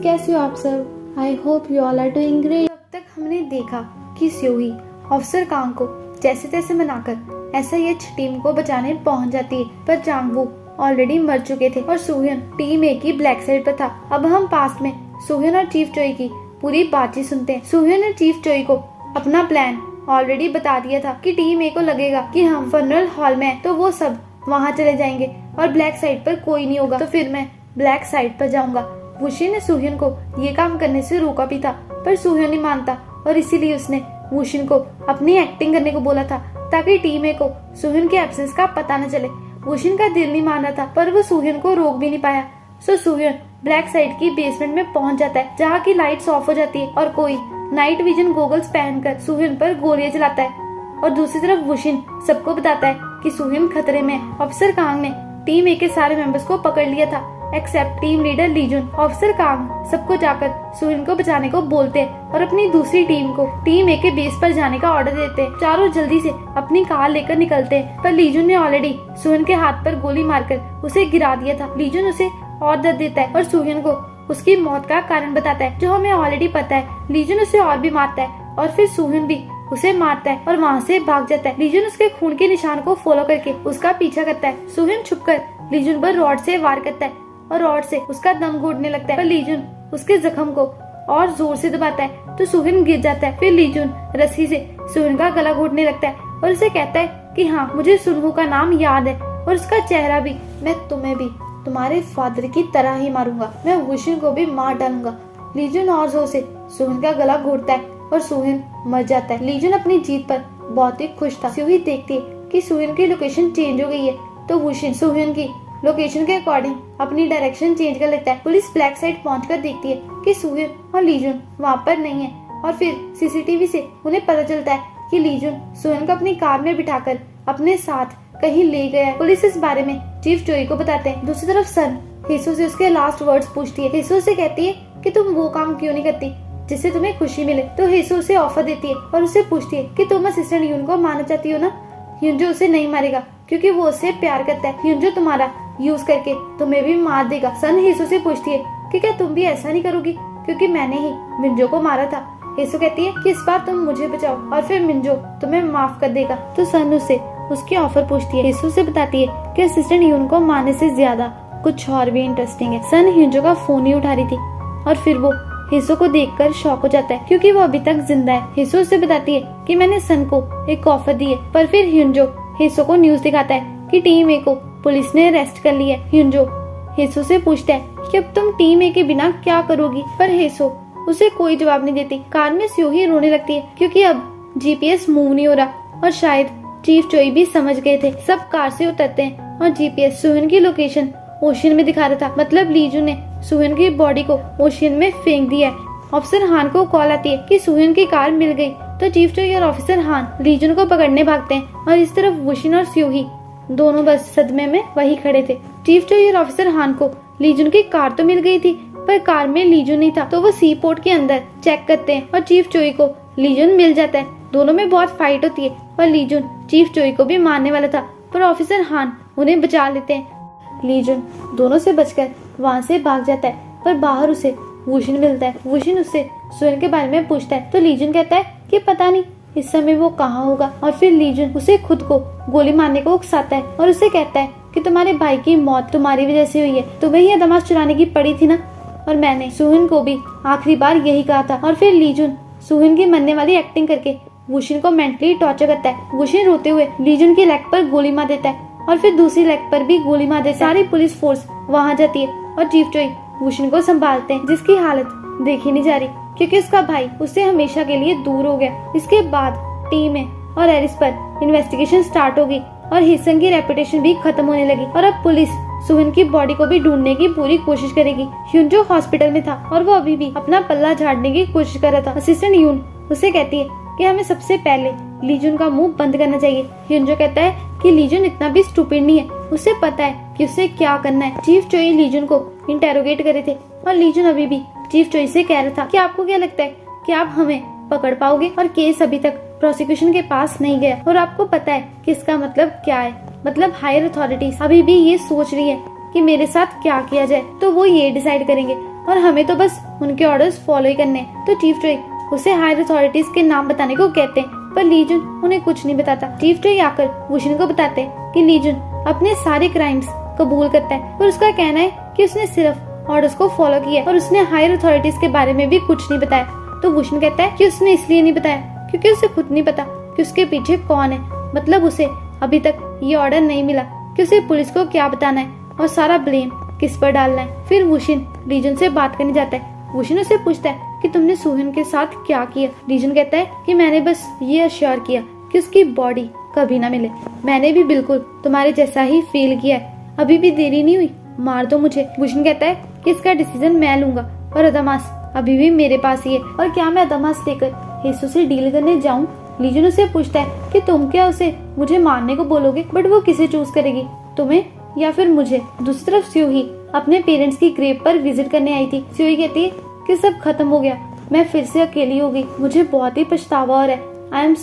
कैसे हो आप सब? I hope you all are doing great. अब तक हमने देखा कि स्यूही ऑफिसर कांग को जैसे तैसे मनाकर एसआईएच टीम को बचाने पहुंच जाती है, पर जांगवू ऑलरेडी मर चुके थे और सुhyun टीम ए की ब्लैक साइड पर था। अब हम पास्ट में सुhyun और चीफ चोई की पूरी बातचीत सुनते हैं। सुhyun ने चीफ चोई को अपना प्लान ऑलरेडी बता दिया था कि टीम ए को लगेगा कि हम फनरल हॉल में हैं, तो वो सब वहाँ चले जाएंगे और ब्लैक साइड पर कोई नहीं होगा, तो फिर मैं ब्लैक साइड पर जाऊंगा। वुशी ने सुhyun को ये काम करने से रोका भी था, पर सुhyun नहीं मानता और इसीलिए उसने वुशिन को अपनी एक्टिंग करने को बोला था ताकि टीम ए को सुhyun के एब्सेंस का पता न चले। वुशिन का दिल नहीं मान रहा था, पर वो सुhyun को रोक भी नहीं पाया। सो सुhyun ब्लैक साइड की बेसमेंट में पहुंच जाता है, जहाँ की लाइट्स ऑफ हो जाती है और कोई नाइट विजन गॉगल्स पहनकर सुhyun पर गोलियां चलाता है। और दूसरी तरफ वुशिन सबको बताता है कि सुhyun खतरे में। ऑफिसर कांग ने टीम ए के सारे मेंबर्स को पकड़ लिया था except team leader Lijun. Officer Kang सबको जाकर सुhyun को बचाने को बोलते हैं और अपनी दूसरी टीम को टीम ए के बेस पर जाने का ऑर्डर देते हैं। चारों जल्दी से अपनी कार लेकर निकलते हैं, पर लीजुन ने ऑलरेडी सुhyun के हाथ पर गोली मारकर उसे गिरा दिया था। लीजुन उसे और दर्द देता है और सुhyun को उसकी मौत का कारण बताता है, जो हमें ऑलरेडी पता है। लीजुन उसे और भी मारता है और फिर सुhyun भी उसे मारता है और वहाँ से भाग जाता है। लीजुन उसके खून के निशान को फॉलो करके उसका पीछा करता है। सुhyun छुपकर लीजुन पर रॉड से वार करता है और रॉड से उसका दम घुटने लगता है, पर लीजुन उसके जख्म को और जोर से दबाता है तो सुhyun गिर जाता है। फिर लीजुन रस्सी से सुhyun का गला घोटने लगता है और उसे कहता है कि हाँ, मुझे सुनहू का नाम याद है और उसका चेहरा भी। मैं तुम्हें भी तुम्हारे फादर की तरह ही मारूंगा, मैं वुशिन को भी मार डालूंगा। लीजुन और जोर से सुhyun का गला घोटता है और सुhyun मर जाता है। लीजुन अपनी जीत पर बहुत ही खुश था। स्यूही देखती है कि सुhyun की लोकेशन चेंज हो गई है, तो वुशिन सुhyun की लोकेशन के अकॉर्डिंग अपनी डायरेक्शन चेंज कर लेता है। पुलिस ब्लैक साइड पहुंचकर देखती है कि सुhyun और लीजुन वहाँ पर नहीं है और फिर सीसीटीवी से उन्हें पता चलता है कि लीजुन सुhyun को अपनी कार में बिठाकर अपने साथ कहीं ले गया है। पुलिस इस बारे में चीफ चोई को बताते हैं। दूसरी तरफ सन हेसो से उसके लास्ट वर्ड्स पूछती है। हेसो से कहती है कि तुम वो काम क्यों नहीं करती जिससे तुम्हें खुशी मिले, तो हेसो उसे ऑफर देती है और उससे पूछती है कि तुम असिस्टेंट ह्यून को मारना चाहती हो ना। ह्यूनजो उसे नहीं मारेगा क्योंकि वो उससे प्यार करता है। ह्यूनजो तुम्हारा यूज करके तुम्हें भी मार देगा। सन हेसो से पूछती है कि क्या तुम भी ऐसा नहीं करोगी क्योंकि मैंने ही मिंजो को मारा था। हेसो कहती है कि इस बार तुम मुझे बचाओ और फिर मिंजो तुम्हें माफ कर देगा। तो सन उससे उसकी ऑफर पूछती है। हेसो से बताती है कि असिस्टेंट ह्यून को मारने से ज्यादा कुछ और भी इंटरेस्टिंग है। सन ह्यूनजो का फोन ही उठा रही थी और फिर वो हेसो को देखकर शॉक हो जाता है क्योंकि वो अभी तक जिंदा है। हेसो उससे बताती है कि मैंने सन को एक ऑफर दी है, पर फिर ह्यूनजो हेसो को न्यूज दिखाता है कि टीम ए को पुलिस ने अरेस्ट कर लिया है। ह्यूनजो हेसो से पूछता है कि अब तुम टीम ए के बिना क्या करोगी, पर हेसो उसे कोई जवाब नहीं देती। कार में स्यूही रोने लगती है क्योंकि अब जीपीएस मूव नहीं हो रहा और शायद चीफ चोई भी समझ गए थे। सब कार से उतरते हैं और जीपीएस सुhyun की लोकेशन ओशियन में दिखा रहा था, मतलब लीजुन ने सुhyun की बॉडी को ओशियन में फेंक दिया है। ऑफिसर हान को कॉल आती है कि सुhyun की कार मिल गई, तो चीफ चोई और ऑफिसर हान लीजुन को पकड़ने भागते हैं और इस तरफ वुशिन और स्यूही दोनों बस सदमे में वही खड़े थे। चीफ चोई और ऑफिसर हान को लीजुन की कार तो मिल गई थी, पर कार में लीजुन नहीं था, तो वो सी पोर्ट के अंदर चेक करते हैं और चीफ चोई को लीजुन मिल जाता है। दोनों में बहुत फाइट होती है और लीजुन चीफ चोई को भी मारने वाला था, पर ऑफिसर हान उन्हें बचा लेते हैं। लीजुन दोनों से बचकर वहाँ से भाग जाता है, पर बाहर उसे वुशिन मिलता है। वुशिन उससे सुhyun के बारे में पूछता है, तो लीजुन कहता है कि पता नहीं इस समय वो कहाँ होगा। और फिर लीजुन उसे खुद को गोली मारने को उकसाता है और उसे कहता है कि तुम्हारे भाई की मौत तुम्हारी वजह से हुई है, तुम्हें ही अदमास चुराने की पड़ी थी ना, और मैंने सुhyun को भी आखिरी बार यही कहा था। और फिर लीजुन सुhyun की मरने वाली एक्टिंग करके वुशिन को मेंटली टॉर्चर करता है। वुशिन रोते हुए लीजुन की लेग पर गोली मार देता है और फिर दूसरी लेग पर भी गोली मार देता है। सारी पुलिस फोर्स वहाँ जाती है और चीफ चोई वुशिन को संभालते हैं, जिसकी हालत देखी नहीं जा रही क्योंकि उसका भाई उससे हमेशा के लिए दूर हो गया। इसके बाद टीम ए और एरिस पर इन्वेस्टिगेशन स्टार्ट होगी और हिसंग की रेपुटेशन भी खत्म होने लगी और अब पुलिस सुhyun की बॉडी को भी ढूंढने की पूरी कोशिश करेगी। ह्यूनजो हॉस्पिटल में था और वो अभी भी अपना पल्ला झाड़ने की कोशिश कर रहा था। असिस्टेंट ह्यून उसे कहती है कि हमें सबसे पहले लीजुन का मुंह बंद करना चाहिए। ह्यूनजो कहता है कि लीजुन इतना भी स्टूपिड नहीं है, उसे पता है कि उसे क्या करना है। चीफ चोई लीजुन को इंटेरोगेट कर रहे थे और लीजुन अभी भी चीफ चोई से कह रहा था कि आपको क्या लगता है कि आप हमें पकड़ पाओगे, और केस अभी तक प्रोसिक्यूशन के पास नहीं गया और आपको पता है कि इसका मतलब क्या है। मतलब हायर अथॉरिटीज अभी भी ये सोच रही है कि मेरे साथ क्या किया जाए, तो वो ये डिसाइड करेंगे। और हमें तो बस उनके ऑर्डर्स फॉलो ही करने हैं। तो चीफ ट्रोई उसे हायर अथॉरिटीज के नाम बताने को कहते हैं, पर लीजुन उन्हें कुछ नहीं बताता। चीफ ट्रोई आकर वुशिन को बताते हैं कि लीजुन अपने सारे क्राइम्स कबूल करता है, पर उसका कहना है कि उसने सिर्फ ऑर्डर्स को फॉलो किया और उसने हायर अथॉरिटीज के बारे में भी कुछ नहीं बताया। तो वुशिन कहता है कि उसने इसलिए नहीं बताया क्योंकि उसे खुद नहीं पता कि उसके पीछे कौन है। मतलब उसे अभी तक ये ऑर्डर नहीं मिला कि उसे पुलिस को क्या बताना है और सारा ब्लेम किस पर डालना है। फिर वुशिन लीजुन से बात करने जाता है। वुशिन उसे पूछता है कि तुमने सुहिन के साथ क्या किया। लीजुन कहता है कि मैंने बस ये अश्योर किया कि उसकी बॉडी कभी ना मिले। मैंने भी बिल्कुल तुम्हारे जैसा ही फील किया है। अभी भी देरी नहीं हुई, मार दो मुझे। वुशिन कहता है कि इसका डिसीजन मैं लूंगा और अदामास अभी भी मेरे पास ही है, और क्या मैं अदामास लेकर हेसू से डील करने जाऊं। लीजुन उसे पूछता है कि तुम क्या उसे मुझे मारने को बोलोगे, बट वो किसे चूज करेगी, तुम्हें या फिर मुझे। दूसरी तरफ स्यूही अपने पेरेंट्स की ग्रेव पर विजिट करने आई थी। स्यूही कहती है कि सब खत्म हो गया, मैं फिर से अकेली हो गई, मुझे बहुत ही पछतावा हो रहा है। I am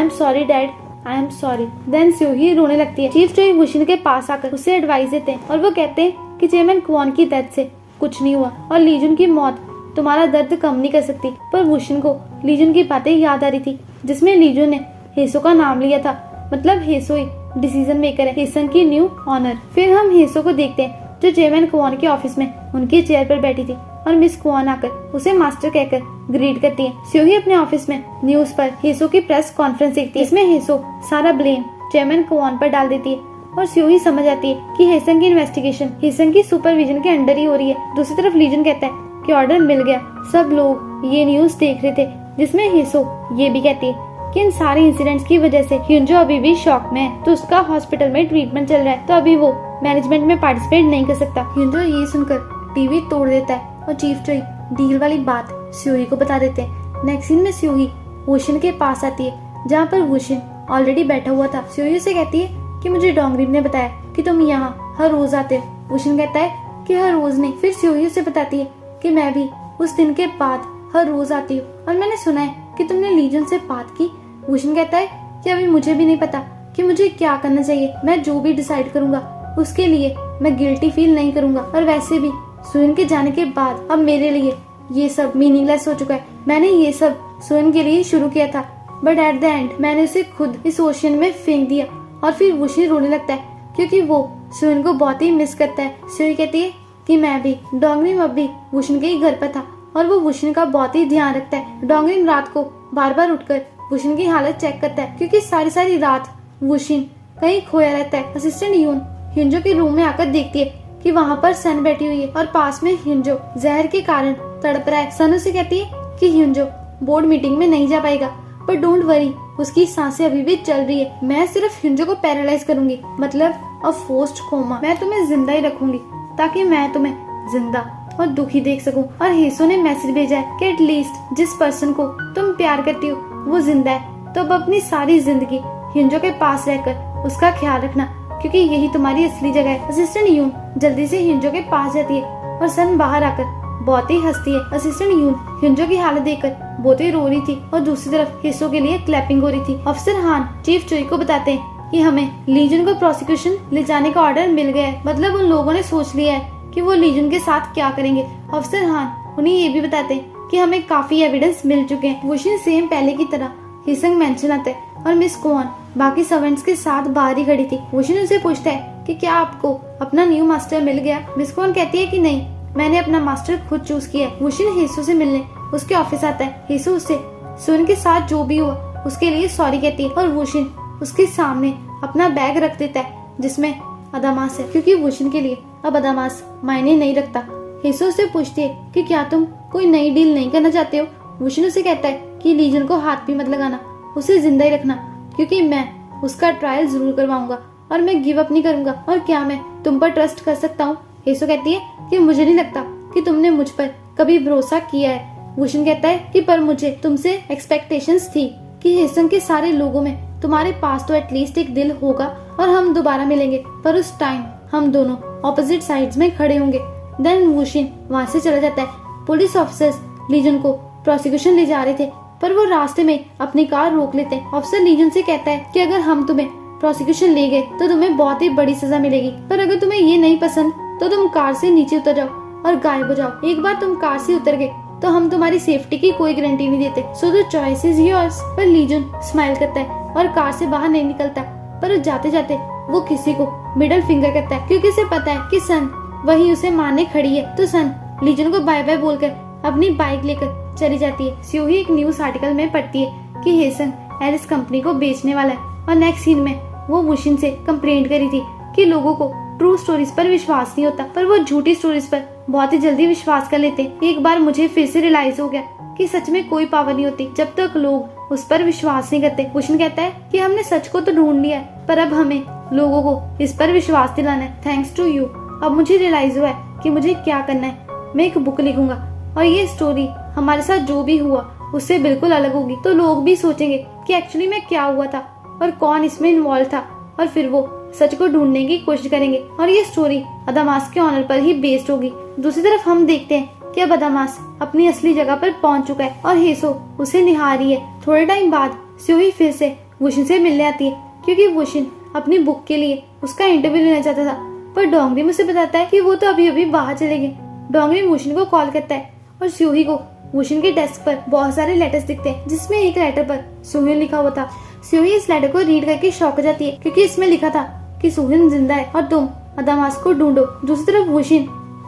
sorry dad, I am sorry. Then Suhee रोने लगती है। चीफ ट्रोई वुशिन के पास आकर उसे एडवाइस देते हैं और वो कहते हैं कि चेयरमैन क्वान की डेथ से कुछ नहीं हुआ और लीजुन की मौत तुम्हारा दर्द कम नहीं कर सकती। पर वुशिन को लीजुन की बातें याद आ रही थी जिसमें लीजुन ने हेसो का नाम लिया था। मतलब हेसो ही डिसीजन मेकर है, हेसन की न्यू ऑनर। फिर हम हेसो को देखते हैं जो चेयरमैन क्वान के ऑफिस में उनकी चेयर पर बैठी थी और मिस क्वान आकर उसे मास्टर कहकर ग्रीट करती है। स्यूही अपने ऑफिस में न्यूज पर हेसो की प्रेस कॉन्फ्रेंस देखती है। इसमें हेसो सारा ब्लेम चेयरमैन क्वान पर डाल देती है और स्यूही समझ आती है कि हेसन की इन्वेस्टिगेशन हेसन की सुपरविजन के अंडर ही हो रही है। दूसरी तरफ लीजन कहता है कि ऑर्डर मिल गया। सब लोग ये न्यूज देख रहे थे जिसमें हेसो ये भी कहती है कि इन सारे इंसिडेंट्स की वजह से ह्यूंजो अभी भी शॉक में है, तो उसका हॉस्पिटल में ट्रीटमेंट चल रहा है, तो अभी वो मैनेजमेंट में पार्टिसिपेट नहीं कर सकता। ह्यूंजो ये सुनकर टीवी तोड़ देता है और चीफ ट्रोई डील वाली बात स्यूही को बता देते हैं। नेक्स्ट सीन में स्यूही वुशिन के पास आती है जहाँ पर वुशिन ऑलरेडी बैठा हुआ था। स्यूही से कहती है कि मुझे डोंगरिन ने बताया कि तुम यहाँ हर रोज आते हो। वुशिन कहता है कि हर रोज नहीं। फिर स्यूही से बताती है कि मैं भी उस दिन के बाद हर रोज आती हूँ और मैंने सुना है कि तुमने लीजन से बात की। वुशिन कहता है कि अभी मुझे भी नहीं पता कि मुझे क्या करना चाहिए। मैं जो भी डिसाइड करूंगा उसके लिए मैं गिल्टी फील नहीं करूंगा, और वैसे भी सुहिन के जाने के बाद अब मेरे लिए ये सब मीनिंगलेस हो चुका है। मैंने ये सब सुहिन के लिए शुरू किया था, बट एट द एंड मैंने उसे खुद इस ओशियन में फेंक दिया। और फिर वुशिन रोने लगता है क्योंकि वो सुहिन को बहुत ही मिस करता है। सुही कहती है कि मैं भी डोंगरिन अब भी वुशिन के ही घर पर था और वो वुशिन का बहुत ही ध्यान रखता है। डोंगरिन रात को बार बार उठकर वुशिन की हालत चेक करता है क्योंकि सारी रात वुशिन कहीं खोया रहता है। असिस्टेंट यून ह्यूंजो के रूम में आकर देखती है कि वहाँ पर सन बैठी हुई है और पास में ह्यूंजो जहर के कारण तड़प रहा है। सन उसे कहती है कि ह्यूंजो बोर्ड मीटिंग में नहीं जा पाएगा, पर डोंट वरी, उसकी सांसें अभी भी चल रही है। मैं सिर्फ ह्यूंजो को पैरालाइज करूंगी, मतलब अ फोर्स्ड कोमा। मैं तुम्हें जिंदा ही रखूंगी ताकि मैं तुम्हें जिंदा और दुखी देख सकूं। और हेसो ने मैसेज भेजा है कि एटलीस्ट जिस पर्सन को तुम प्यार करती हो वो जिंदा है, तो अब अपनी सारी जिंदगी ह्यूंजो के पास रहकर उसका ख्याल रखना, क्योंकि यही तुम्हारी असली जगह है। असिस्टेंट यून जल्दी से ह्यूंजो के पास जाती है और सन बाहर आकर बहुत ही हंसती है। असिस्टेंट यून ह्यूंजो की हालत देखकर बहुत ही रो रही थी और दूसरी तरफ हेसो के लिए क्लैपिंग हो रही थी। अफसर हान चीफ ट्रोई को बताते हैं कि हमें लीजन को प्रोसिक्यूशन ले जाने का ऑर्डर मिल गया है। मतलब उन लोगों ने सोच लिया है कि वो लीजन के साथ क्या करेंगे। अफसर हान उन्हें ये भी बताते हैं कि हमें काफी एविडेंस मिल चुके हैं। वुशिन सेम पहले की तरह हिसंग मेंशन आता है और मिस कोन बाकी सर्वेंट्स के साथ बाहर ही खड़ी थी। वुशिन उनसे पूछता है कि क्या आपको अपना न्यू मास्टर मिल गया। मिस कोन कहती है कि नहीं, मैंने अपना मास्टर खुद चूज किया है। वुशिन हेसो से मिलने उसके ऑफिस आता है। हेसो उससे सुन के साथ जो भी हुआ उसके लिए सॉरी कहती है और वुशिन उसके सामने अपना बैग रख देता है जिसमें अदामास है, क्योंकि वुशिन के लिए अब अदामास मायने नहीं रखता। हेसो से पूछती है कि क्या तुम कोई नई डील नहीं करना चाहते हो। वुशिन उसे कहता है कि लीजन को हाथ भी मत लगाना, उसे जिंदा ही रखना, क्योंकि मैं उसका ट्रायल जरूर करवाऊंगा और मैं गिव अप नहीं करूंगा। और क्या मैं तुम पर ट्रस्ट कर सकता हूँ। हेसो कहती है कि मुझे नहीं लगता कि तुमने मुझ पर कभी भरोसा किया है। वुशिन कहता है कि पर मुझे तुमसे एक्सपेक्टेशंस थी कि हेसंग के सारे लोगों में तुम्हारे पास तो एटलीस्ट एक दिल होगा और हम दोबारा मिलेंगे, पर उस टाइम हम दोनों ऑपोजिट साइड्स में खड़े होंगे। देन वुशिन वहाँ से चला जाता है। पुलिस ऑफिसर्स लीजन को प्रोसिक्यूशन ले जा रहे थे, पर वो रास्ते में अपनी कार रोक लेते हैं। ऑफिसर लीजन से कहता है कि अगर हम तुम्हें प्रोसिक्यूशन ले गए तो तुम्हें बहुत ही बड़ी सजा मिलेगी, पर अगर तुम्हें ये नहीं पसंद तो तुम कार से नीचे उतर जाओ। और गायब हो जाओ। एक बार तुम कार से उतर गए तो हम तुम्हारी सेफ्टी की कोई गारंटी नहीं देते। So the choice is yours. पर लीजन स्माइल करता है और कार से बाहर नहीं निकलता, पर जाते जाते वो किसी को मिडिल फिंगर करता है क्योंकि उसे पता है कि सन वही उसे मारने खड़ी है। तो सन लीजन को बाय बाय बोलकर अपनी बाइक लेकर चली जाती है। स्योही एक न्यूज आर्टिकल में पढ़ती है कि हेसन एरिस कंपनी को बेचने वाला है, और नेक्स्ट सीन में वो वुशिन से कंप्लेंट करी थी कि लोगों को ट्रू स्टोरीज पर विश्वास नहीं होता, पर वो झूठी स्टोरीज पर बहुत ही जल्दी विश्वास कर लेते हैं। एक बार मुझे फिर से रियलाइज हो गया कि सच में कोई पावर नहीं होती जब तक लोग उस पर विश्वास नहीं करते। वुशिन कहता है कि हमने सच को तो ढूंढ लिया है, पर अब हमें लोगों को इस पर विश्वास दिलाना है। थैंक्स टू यू अब मुझे रियलाइज हुआ है कि मुझे क्या करना है। मैं एक बुक लिखूंगा और ये स्टोरी हमारे साथ जो भी हुआ उससे बिल्कुल अलग होगी, तो लोग भी सोचेंगे कि एक्चुअली में क्या हुआ था और कौन इसमें इन्वॉल्व था, और फिर वो सच को ढूंढने की कोशिश करेंगे। और ये स्टोरी अदामास के ऑनर पर ही बेस्ड होगी। दूसरी तरफ हम देखते हैं कि अब अदामास अपनी असली जगह पर पहुंच चुका है और हेसो उसे निहार रही है। थोड़े टाइम बाद स्योही फिर से वुशिन से मिलने आती है क्योंकि वुशिन अपनी बुक के लिए उसका इंटरव्यू लेना चाहता था, पर डोंगरी मुझे बताता है कि वो तो अभी अभी बाहर चले गए। डोंगरी वुशिन को कॉल करता है और स्योही को वुशिन के डेस्क पर बहुत सारे लेटर्स दिखते हैं, जिसमें एक लेटर पर सोहिन लिखा हुआ था। स्योही इस लेटर को रीड करके शॉक हो जाती है क्योंकि इसमें लिखा था कि सोहिन जिंदा है और तुम अदामास को ढूंढो। दूसरी तरफ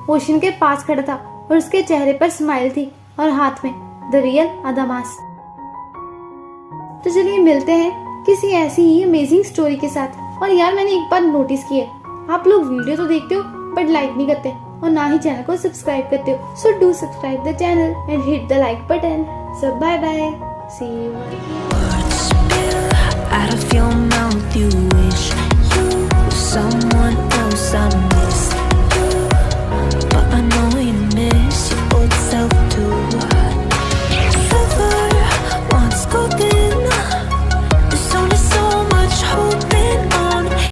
वुशिन के पास खड़ा था और उसके चेहरे पर स्माइल थी और हाथ में द रियल अदामास। तो चलिए मिलते हैं किसी ऐसी ही अमेजिंग स्टोरी के साथ। और यार मैंने एक बार नोटिस किया, आप लोग वीडियो तो देखते हो बट लाइक नहीं करते और ना ही चैनल को सब्सक्राइब करते हो। So do subscribe the channel and hit the like button. So bye bye, see you. Out of your mouth, you wish you were someone else. I